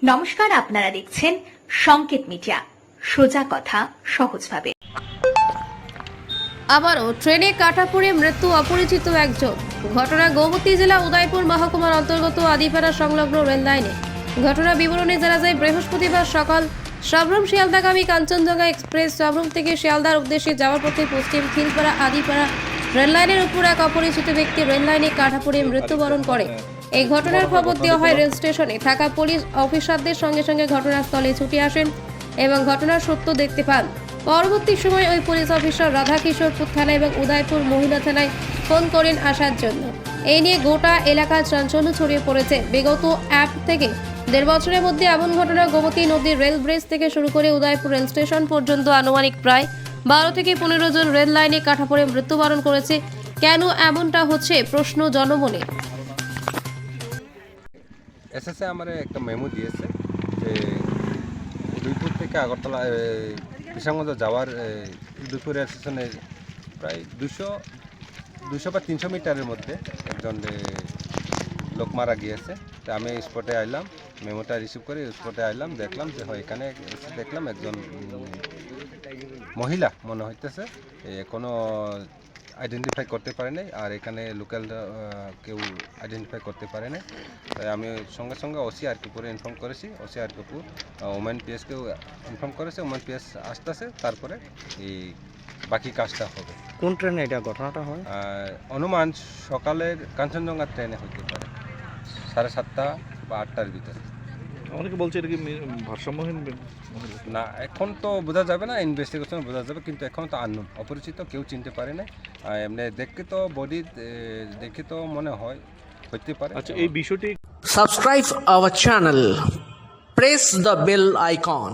নমস্কার, আপনারা দেখছেন সংকেত মিডিয়া, সোজা কথা সহজভাবে। আবারও ট্রেনে কাটা পড়ে মৃত্যু অপরিচিত একজন। ঘটনা গোমতী জেলা উদয়পুর মহকুমার অন্তর্গত আদিপাড়া সংলগ্ন রেল লাইনে। ঘটনা বিবরণে জানা যায়, বৃহস্পতিবার সকাল সাবরুম শিয়ালদাগামী কাঞ্চনজঙ্ঘা এক্সপ্রেস সাবরুম থেকে শিয়ালদার উদ্দেশ্যে যাওয়ার পথে পশ্চিম খিলপাড়া আদিপাড়া রেল লাইনের উপর এক অপরিচিত ব্যক্তি রেল লাইনে কাটা পড়ে মৃত্যুবরণ করে। এই ঘটনার খবর দেওয়া হয় রেল স্টেশনে থাকা পুলিশ অফিসারদের। সঙ্গে সঙ্গে ঘটনাস্থলে ছুটে আসেন এবং ঘটনার সত্য দেখতে পান। পরবর্তী সময় ওই পুলিশ অফিসার রাধাকিশোরপুর থানা এবং উদয়পুর মহিলা থানায় ফোন করেন আসার জন্য। এই নিয়ে গোটা এলাকায় চাঞ্চল্য ছড়িয়ে পড়েছে। বিগত 1 থেকে 1.5 বছরের মধ্যে এমন ঘটনা গোমতী নদীর রেল ব্রিজ থেকে শুরু করে উদয়পুর রেল স্টেশন পর্যন্ত আনুমানিক প্রায় 12 থেকে 15 জন রেল লাইনে কাটা পড়ে মৃত্যুবরণ করেছে। কেন এমনটা হচ্ছে প্রশ্ন জনমনে। এসএসএ আমার একটা মেমো দিয়েছে যে উদয়পুর থেকে আগরতলা কিষানগঞ্জ যাওয়ার উদয়পুর রেল স্টেশনে প্রায় 200 বা 300 মিটারের মধ্যে একজন লোক মারা গিয়েছে। তো আমি স্পটে আইলাম, মেমোটা রিসিভ করে স্পটে আইলাম, দেখলাম যে হয় এখানে দেখলাম একজন মহিলা মনে হইতেছে, কোনো আইডেন্টিফাই করতে পারে নাই, আর এখানে লোকাল কেউ আইডেন্টিফাই করতে পারে নাই। তাই আমি সঙ্গে সঙ্গে ওসি আরকিপুরে ইনফর্ম করেছি। ওসি আরকিপুর ওমেন পিএসকেও ইনফর্ম করেছে। ওমেন পিএস আসতেছে, তারপরে এই বাকি কাজটা হবে। কোন ট্রেনে এটা ঘটনাটা হয়? অনুমান সকালের কাঞ্চনজঙ্ঘা ট্রেনে হতে পারে 7:30 বা 8টার ভিতরে। অনেকে বলছে এটা কি ভারসাম্যহীন না, এখন তো বোঝা যাবে না, ইনভেস্টিগেশন বোঝা যাবে, কিন্তু এখন তো আননোন, অপরিচিত, কেউ চিনতে পারে না। এমনি দেখে তো বডি দেখে তো মনে হয় হতে পারে। আচ্ছা, এই বিষয়টি Subscribe our channel. Press the bell icon.